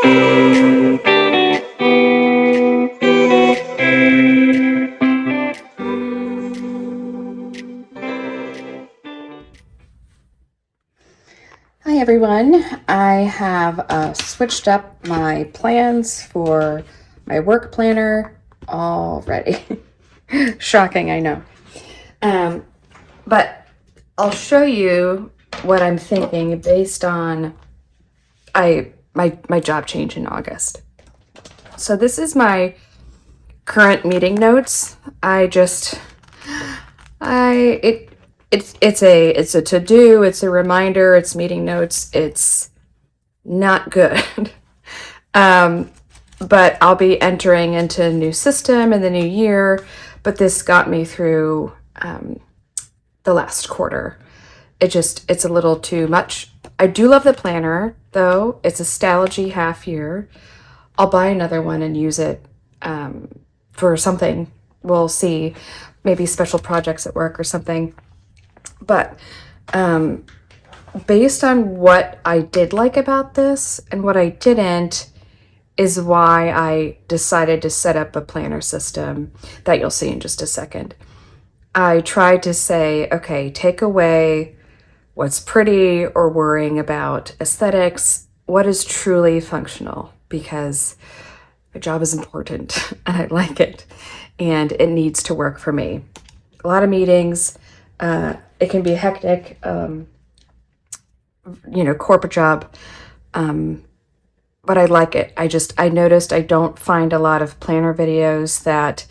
Hi everyone, I have switched up my plans for my work planner already. Shocking, I know. But I'll show you what I'm thinking based on my job change in August. So this is my current meeting notes. It's a to-do, it's a reminder, it's meeting notes, it's not good. But I'll be entering into a new system in the new year, but this got me through the last quarter. It's a little too much. I do love the planner though. It's a Stalogy half year. I'll buy another one and use it for something. We'll see, maybe special projects at work or something. But based on what I did like about this and what I didn't is why I decided to set up a planner system that you'll see in just a second. I tried to say, okay, take away what's pretty or worrying about aesthetics, what is truly functional, because my job is important and I like it and it needs to work for me. A lot of meetings, it can be hectic, corporate job, but I like it. I noticed I don't find a lot of planner videos that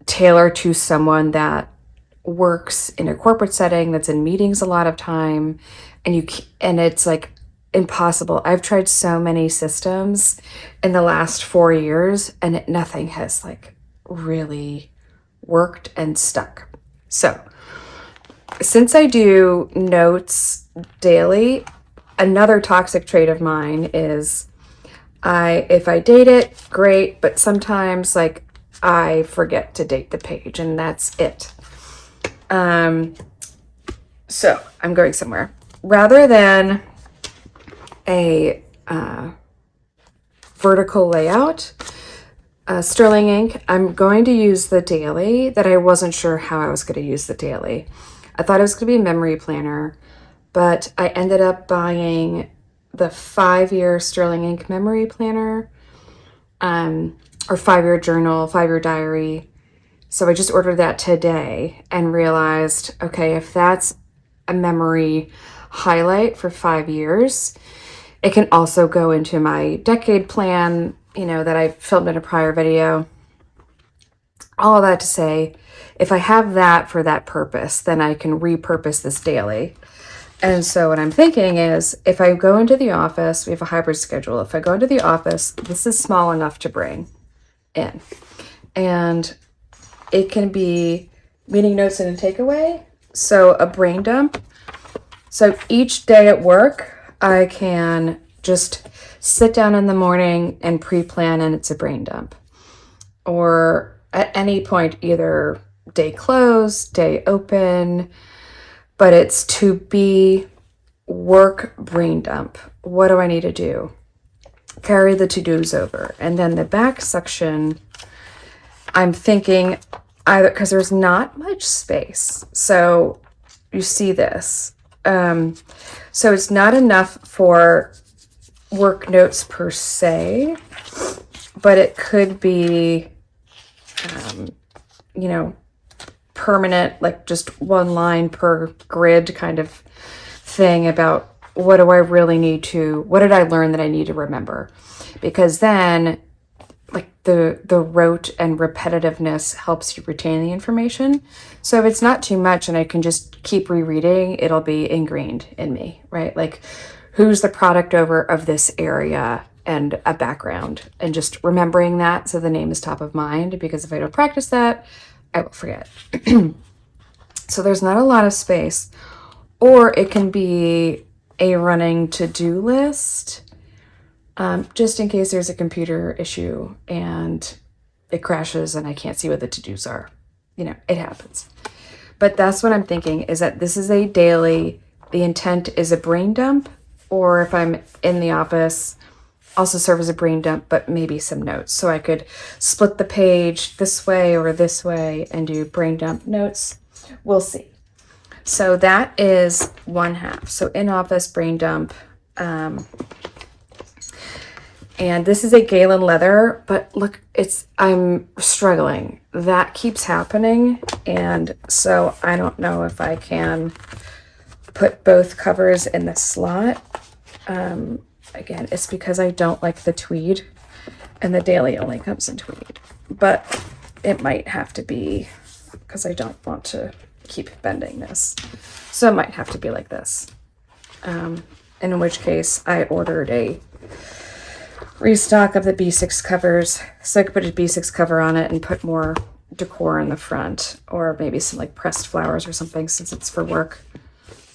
tailor to someone that works in a corporate setting, that's in meetings a lot of time, and it's like impossible. I've tried so many systems in the last 4 years and nothing has like really worked and stuck. So since I do notes daily, another toxic trait of mine is if I date it, great, but sometimes like I forget to date the page and that's it. So I'm going somewhere. Rather than a vertical layout, Sterling ink, I'm going to use the daily that I wasn't sure how I was going to use the daily. I thought it was going to be a memory planner, but I ended up buying the 5-year Sterling ink memory planner, or 5-year journal, 5-year diary. So I just ordered that today and realized, okay, if that's a memory highlight for 5 years, it can also go into my decade plan, that I filmed in a prior video. All of that to say, if I have that for that purpose, then I can repurpose this daily. And so what I'm thinking is, if I go into the office, we have a hybrid schedule. If I go into the office, this is small enough to bring in. And it can be meeting notes and a takeaway. So a brain dump. So each day at work, I can just sit down in the morning and pre-plan, and it's a brain dump. Or at any point, either day close, day open, but it's to be work brain dump. What do I need to do? Carry the to-dos over. And then the back section, I'm thinking either, because there's not much space. So you see this. So it's not enough for work notes per se, but it could be, permanent, like just one line per grid kind of thing about what did I learn that I need to remember? Because then like the rote and repetitiveness helps you retain the information. So if it's not too much and I can just keep rereading, it'll be ingrained in me, right? Like who's the product over of this area and a background, and just remembering that so the name is top of mind, because if I don't practice that, I will forget. So there's not a lot of space. Or it can be a running to-do list, just in case there's a computer issue and it crashes and I can't see what the to-dos are. It happens. But that's what I'm thinking, is that this is a daily, the intent is a brain dump, or if I'm in the office, also serve as a brain dump, but maybe some notes. So I could split the page this way or this way and do brain dump notes. We'll see. So that is one half. So in office brain dump. And this is a Galen leather, but look, I'm struggling. That keeps happening. And so I don't know if I can put both covers in the slot. Again, it's because I don't like the tweed, and the daily only comes in tweed, but it might have to be because I don't want to keep bending this. So it might have to be like this. In which case I ordered a restock of the B6 covers so I could put a B6 cover on it and put more decor in the front, or maybe some like pressed flowers or something since it's for work.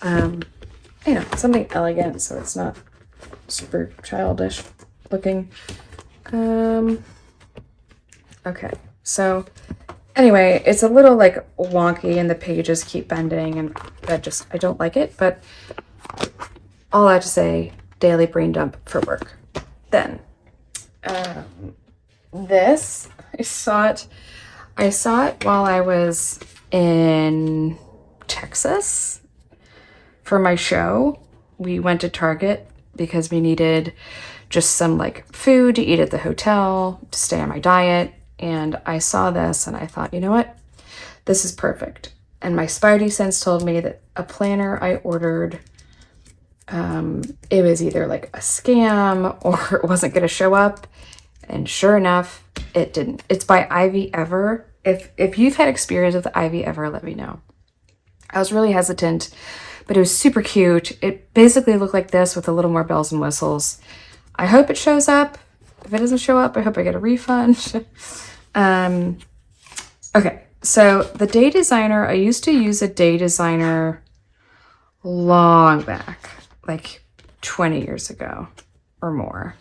Something elegant so it's not super childish looking. Okay, so anyway, it's a little like wonky and the pages keep bending and I don't like it, but all I have to say, daily brain dump for work. Then this, I saw it while I was in Texas for my show. We went to Target because we needed just some like food to eat at the hotel to stay on my diet. And I saw this and I thought, you know what? This is perfect. And my spidey sense told me that a planner I ordered, it was either like a scam or it wasn't going to show up. And sure enough, it didn't. It's by Ivy Ever. If you've had experience with Ivy Ever, let me know. I was really hesitant, but it was super cute. It basically looked like this with a little more bells and whistles. I hope it shows up. If it doesn't show up, I hope I get a refund. Okay, so the Day Designer, I used to use a Day Designer long back, like 20 years ago or more.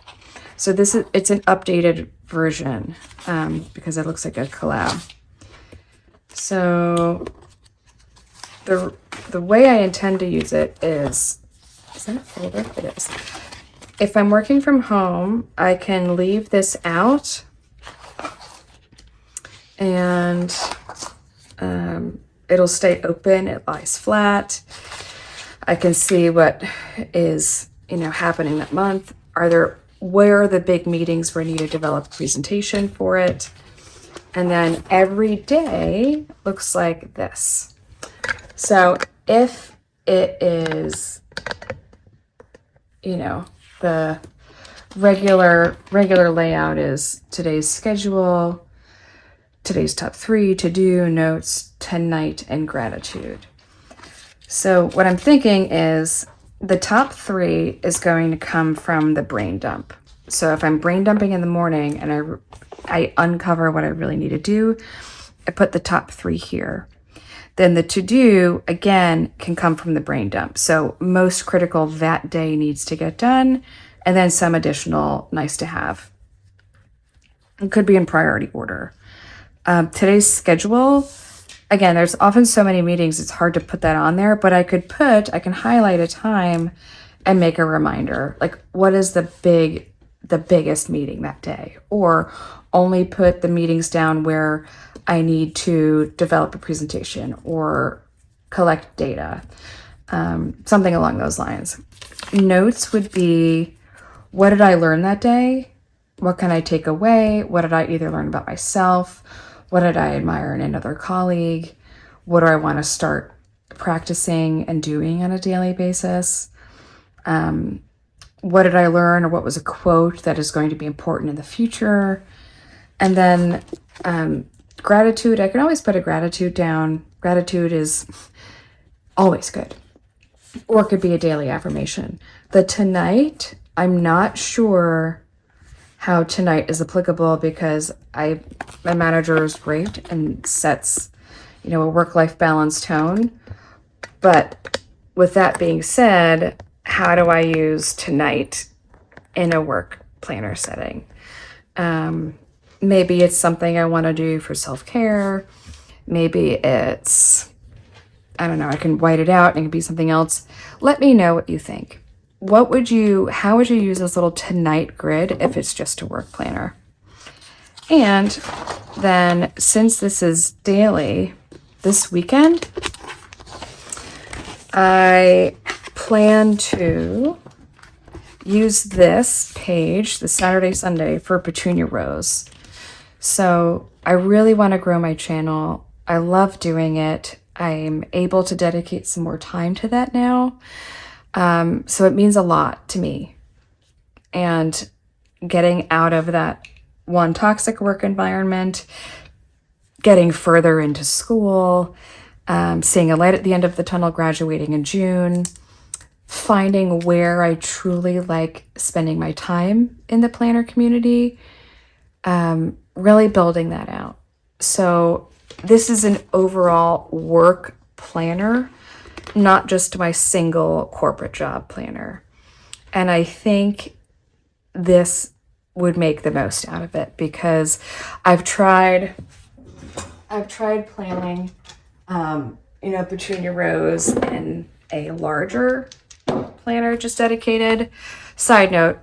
So it's an updated version because it looks like a collab. So the way I intend to use it is that a folder? It is. If I'm working from home, I can leave this out and it'll stay open. It lies flat. I can see what is, happening that month. Where are the big meetings where I need to develop a presentation for it? And then every day looks like this. So if it is, the regular layout is today's schedule, today's top 3, to do, notes, tonight, and gratitude. So what I'm thinking is the top 3 is going to come from the brain dump. So if I'm brain dumping in the morning and I uncover what I really need to do, I put the top 3 here. Then the to-do, again, can come from the brain dump. So most critical that day needs to get done, and then some additional nice to have. It could be in priority order. Today's schedule, again, there's often so many meetings, it's hard to put that on there, but I can highlight a time and make a reminder. Like, what is the biggest meeting that day? Or only put the meetings down where I need to develop a presentation or collect data, something along those lines. Notes would be, what did I learn that day? What can I take away? What did I either learn about myself? What did I admire in another colleague? What do I want to start practicing and doing on a daily basis? What did I learn, or what was a quote that is going to be important in the future? And then gratitude, I can always put a gratitude down. Gratitude is always good. Or it could be a daily affirmation. The tonight, I'm not sure how tonight is applicable because my manager is great and sets, a work-life balance tone. But with that being said, how do I use tonight in a work planner setting? Maybe it's something I want to do for self-care. Maybe it's, I don't know, I can white it out and it can be something else. Let me know what you think. how would you use this little tonight grid if it's just a work planner? And then since this is daily, this weekend, I plan to use this page, the Saturday, Sunday, for Petunia Rose. So I really want to grow my channel. I love doing it. I'm able to dedicate some more time to that now. So it means a lot to me. And getting out of that one toxic work environment, getting further into school, seeing a light at the end of the tunnel, graduating in June, finding where I truly like spending my time in the planner community, really building that out. So this is an overall work planner, not just my single corporate job planner. And I think this would make the most out of it because I've tried planning, Petunia Rose in a larger planner, just dedicated. Side note,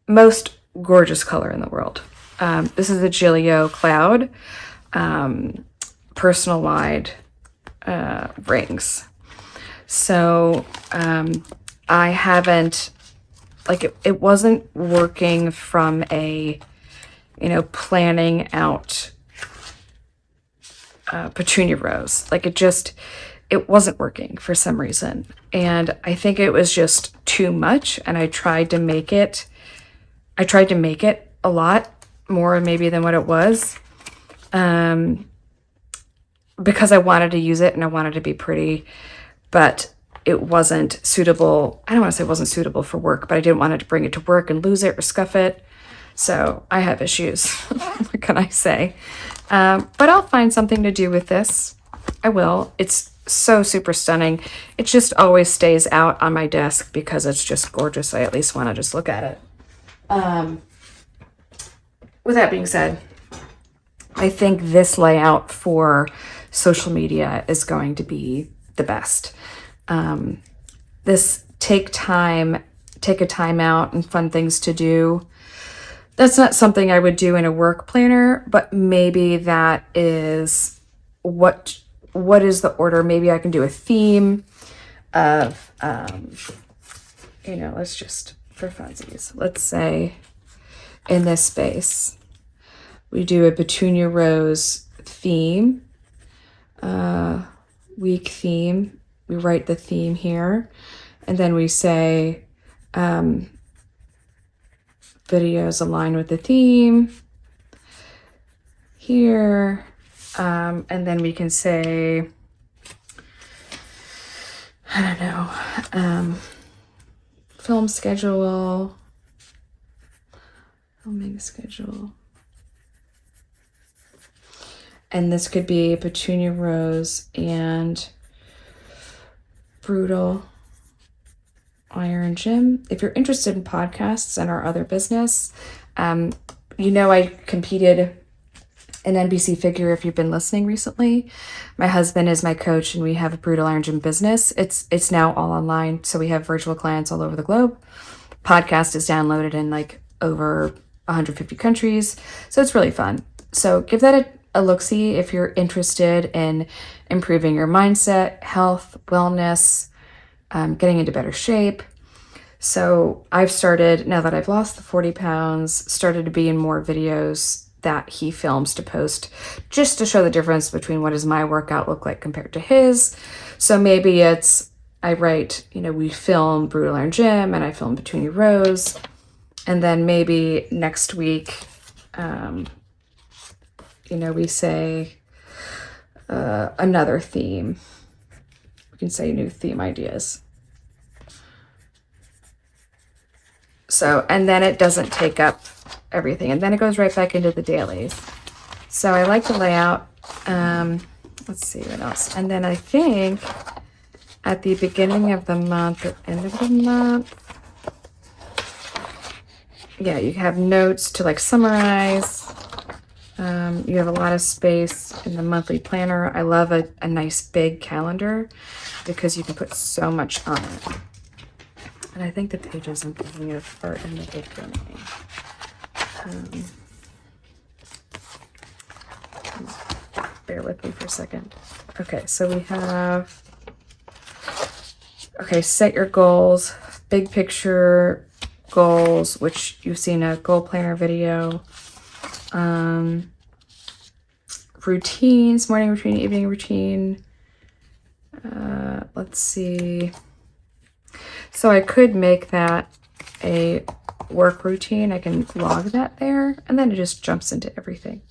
most gorgeous color in the world. This is the Gilio Cloud personal wide rings. So I haven't, it wasn't working from a, planning out Petunia Rose. It wasn't working for some reason. And I think it was just too much. And I tried to make it a lot more maybe than what it was. Because I wanted to use it and I wanted to be pretty, but it wasn't suitable. I don't want to say it wasn't suitable for work, but I didn't want to bring it to work and lose it or scuff it. So I have issues. What can I say? But I'll find something to do with this. I will. It's so super stunning. It just always stays out on my desk because it's just gorgeous. I at least want to just look at it. With that being said, I think this layout for social media is going to be the best. This take a time out and fun things to do. That's not something I would do in a work planner, but maybe that is what is the order. Maybe I can do a theme of, let's just, for funsies, let's say in this space, we do a Petunia Rose theme, week theme. We write the theme here, and then we say videos align with the theme here, and then we can say, I don't know, filming schedule. And this could be Petunia Rose and Brutal Iron Gym. If you're interested in podcasts and our other business, I competed in NBC Figure if you've been listening recently. My husband is my coach and we have a Brutal Iron Gym business. It's now all online. So we have virtual clients all over the globe. Podcast is downloaded in over 150 countries. So it's really fun. So give that a look-see if you're interested in improving your mindset, health, wellness, getting into better shape. So I've started, now that I've lost the 40 pounds, started to be in more videos that he films to post just to show the difference between what does my workout look like compared to his. So maybe it's, I write, we film Brutal Iron Gym and I film Petunia Rose. And then maybe next week, we say another theme. We can say new theme ideas. So, and then it doesn't take up everything. And then it goes right back into the dailies. So I like the layout. Let's see what else. And then I think at the beginning of the month or end of the month, yeah, you have notes to summarize. You have a lot of space in the monthly planner. I love a nice big calendar because you can put so much on it. And I think the pages I'm thinking of are in the beginning. Bear with me for a second. Okay, so we have, okay, set your goals, big picture goals, which you've seen a goal planner video. Routines, morning routine, evening routine. Let's see. So I could make that a work routine. I can log that there, and then it just jumps into everything.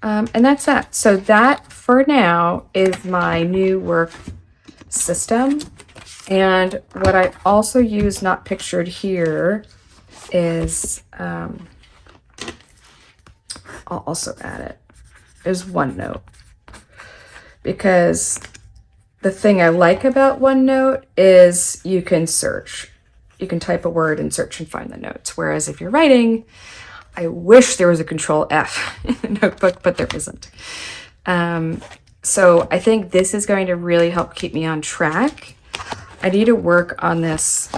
And that's that. So that for now is my new work system. And what I also use, not pictured here, is I'll also add it, is OneNote. Because the thing I like about OneNote is you can search. You can type a word and search and find the notes. Whereas if you're writing, I wish there was a Control F in the notebook, but there isn't. So I think this is going to really help keep me on track. I need to work on this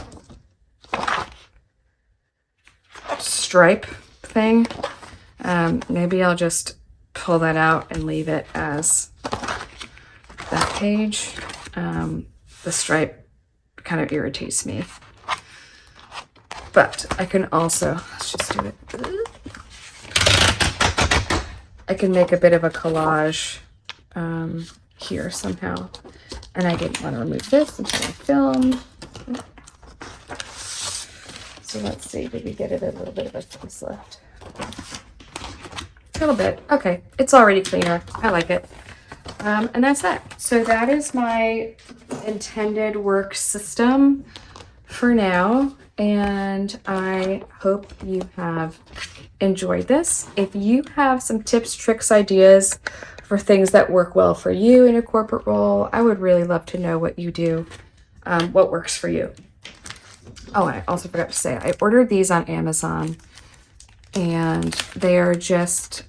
stripe thing. Maybe I'll just pull that out and leave it as that page. The stripe kind of irritates me. But I can also, let's just do it. I can make a bit of a collage here somehow. And I didn't want to remove this until I film. So let's see, did we get it a little bit of a facelift? A little bit. Okay, it's already cleaner. I like it. And that's that. So that is my intended work system for now. And I hope you have enjoyed this. If you have some tips, tricks, ideas for things that work well for you in a corporate role, I would really love to know what you do, what works for you. Oh, and I also forgot to say, I ordered these on Amazon, and they are just,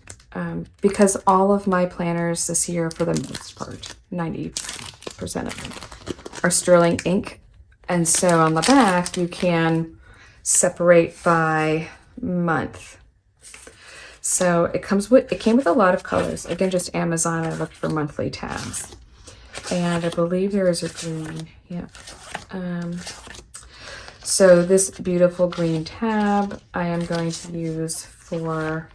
because all of my planners this year, for the most part, 90% of them, are sterling ink. And so on the back, you can separate by month. So it came with a lot of colors. Again, just Amazon, I looked for monthly tabs. And I believe there is a green, yeah. So this beautiful green tab, I am going to use for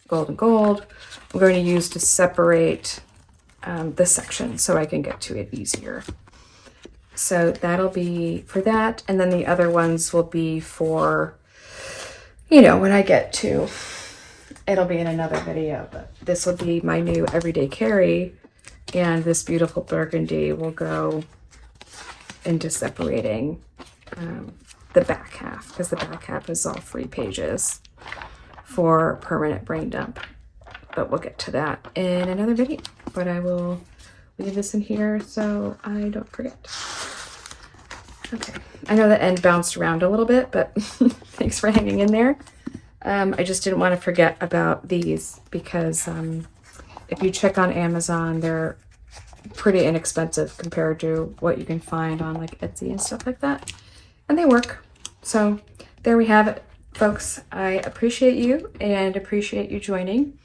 gold and gold. I'm going to use to separate the section so I can get to it easier. So that'll be for that. And then the other ones will be for, you know, when I get to, it'll be in another video, but this will be my new everyday carry. And this beautiful burgundy will go into separating the back half, because the back half is all 3 pages for permanent brain dump. But we'll get to that in another video. But I will leave this in here so I don't forget. Okay, I know the end bounced around a little bit, but thanks for hanging in there. I just didn't want to forget about these because if you check on Amazon, they're pretty inexpensive compared to what you can find on like Etsy and stuff like that. And they work. So there we have it, folks. I appreciate you and appreciate you joining.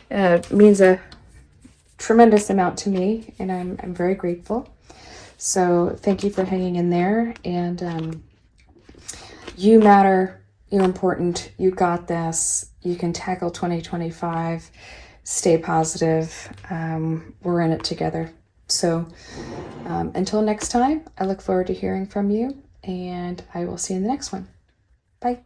It means a tremendous amount to me, and I'm very grateful. So thank you for hanging in there. And you matter. You're important. You got this. You can tackle 2025. Stay positive. We're in it together. So until next time, I look forward to hearing from you, and I will see you in the next one. Bye.